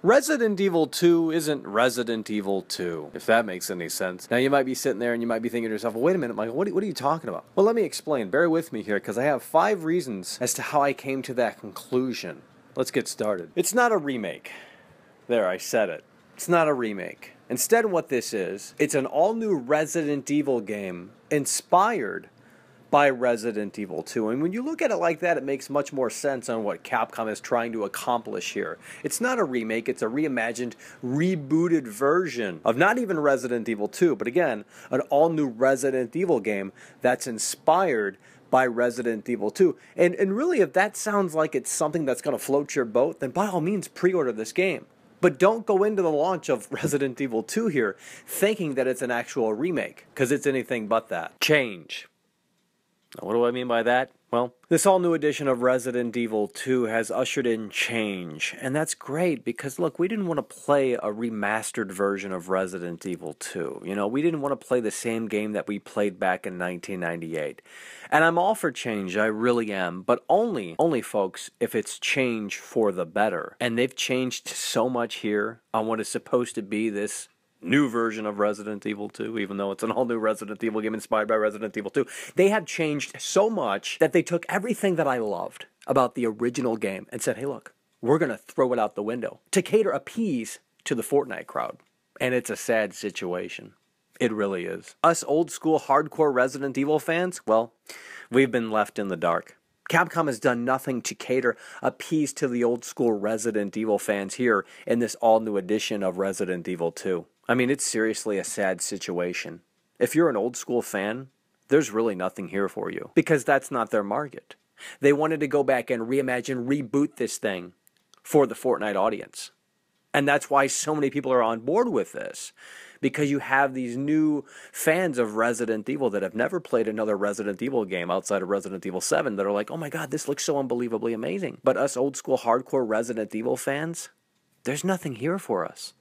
Resident Evil 2 isn't Resident Evil 2, if that makes any sense. Now, you might be sitting there and you might be thinking to yourself, well, wait a minute, Michael, what are you talking about? Well, let me explain. Bear with me here, because I have 5 reasons as to how I came to that conclusion. Let's get started. It's not a remake. There, I said it. It's not a remake. Instead, what this is, it's an all-new Resident Evil game inspired by Resident Evil 2. And when you look at it like that, it makes much more sense on what Capcom is trying to accomplish here. It's not a remake, it's a reimagined, rebooted version of not even Resident Evil 2, but again, an all-new Resident Evil game that's inspired by Resident Evil 2. And really, if that sounds like it's something that's going to float your boat, then by all means, pre-order this game. But don't go into the launch of Resident Evil 2 here thinking that it's an actual remake, because it's anything but that. Change. Now, what do I mean by that? Well, this all-new edition of Resident Evil 2 has ushered in change, and that's great because, look, we didn't want to play a remastered version of Resident Evil 2. You know, we didn't want to play the same game that we played back in 1998. And I'm all for change, I really am, but only, folks, if it's change for the better. And they've changed so much here on what is supposed to be this new version of Resident Evil 2, even though it's an all-new Resident Evil game inspired by Resident Evil 2. They have changed so much that they took everything that I loved about the original game and said, hey, look, we're going to throw it out the window to cater appease to the Fortnite crowd. And it's a sad situation. It really is. Us old-school, hardcore Resident Evil fans, well, we've been left in the dark. Capcom has done nothing to cater appease to the old-school Resident Evil fans here in this all-new edition of Resident Evil 2. I mean, it's seriously a sad situation. If you're an old-school fan, there's really nothing here for you, because that's not their market. They wanted to go back and reimagine, reboot this thing for the Fortnite audience. And that's why so many people are on board with this, because you have these new fans of Resident Evil that have never played another Resident Evil game outside of Resident Evil 7 that are like, oh my god, this looks so unbelievably amazing. But us old-school, hardcore Resident Evil fans, there's nothing here for us.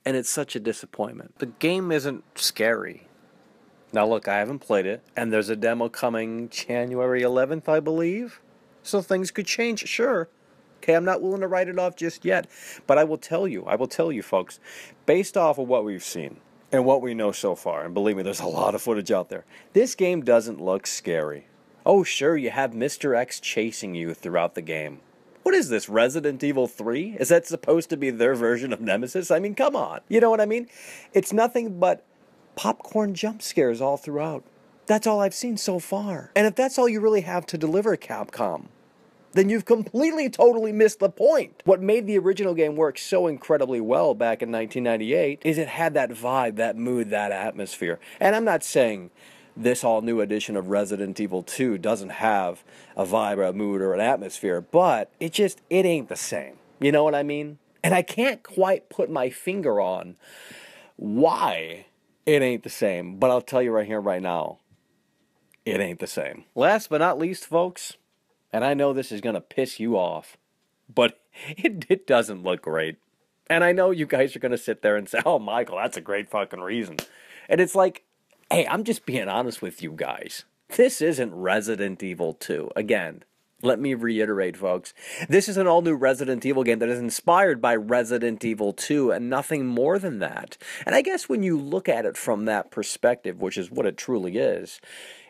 And it's such a disappointment. The game isn't scary. Now look, I haven't played it, and there's a demo coming January 11th, I believe. So things could change, sure. Okay, I'm not willing to write it off just yet. But I will tell you, folks, based off of what we've seen and what we know so far, and believe me, there's a lot of footage out there, this game doesn't look scary. Oh, sure, you have Mr. X chasing you throughout the game. What is this, Resident Evil 3? Is that supposed to be their version of Nemesis? I mean, come on. You know what I mean? It's nothing but popcorn jump scares all throughout. That's all I've seen so far. And if that's all you really have to deliver, Capcom, then you've completely, totally missed the point. What made the original game work so incredibly well back in 1998 is it had that vibe, that mood, that atmosphere. And I'm not saying this all-new edition of Resident Evil 2 doesn't have a vibe or a mood or an atmosphere, but it ain't the same. You know what I mean? And I can't quite put my finger on why it ain't the same, but I'll tell you right here, right now, it ain't the same. Last but not least, folks, and I know this is going to piss you off, but it doesn't look great. And I know you guys are going to sit there and say, oh, Michael, that's a great fucking reason. And it's like, hey, I'm just being honest with you guys. This isn't Resident Evil 2. Again, let me reiterate, folks. This is an all-new Resident Evil game that is inspired by Resident Evil 2 and nothing more than that. And I guess when you look at it from that perspective, which is what it truly is,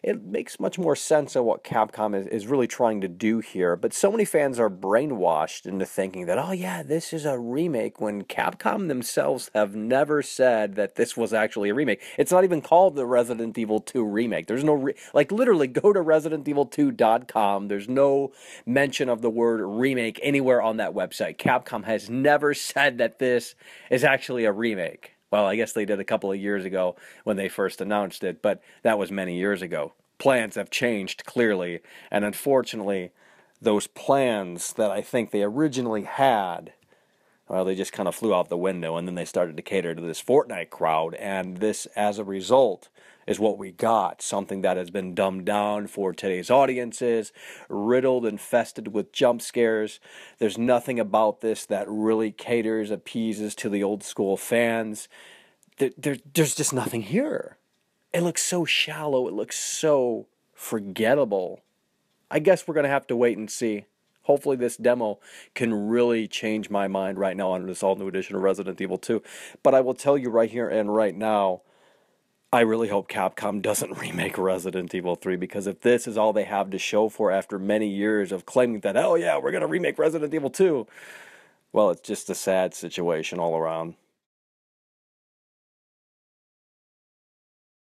it makes much more sense of what Capcom is really trying to do here. But so many fans are brainwashed into thinking that, oh yeah, this is a remake, when Capcom themselves have never said that this was actually a remake. It's not even called the Resident Evil 2 remake. There's no, like, literally go to ResidentEvil2.com. There's no mention of the word remake anywhere on that website. Capcom has never said that this is actually a remake. Well, I guess they did a couple of years ago when they first announced it, but that was many years ago. Plans have changed, clearly, and unfortunately, those plans that I think they originally had, well, they just kind of flew out the window, and then they started to cater to this Fortnite crowd, and this, as a result, is what we got. Something that has been dumbed down for today's audiences, riddled, infested with jump scares. There's nothing about this that really caters, appeases to the old school fans. There's just nothing here. It looks so shallow. It looks so forgettable. I guess we're going to have to wait and see. Hopefully this demo can really change my mind right now on this all-new edition of Resident Evil 2. But I will tell you right here and right now, I really hope Capcom doesn't remake Resident Evil 3, because if this is all they have to show for after many years of claiming that, oh yeah, we're going to remake Resident Evil 2, well, it's just a sad situation all around.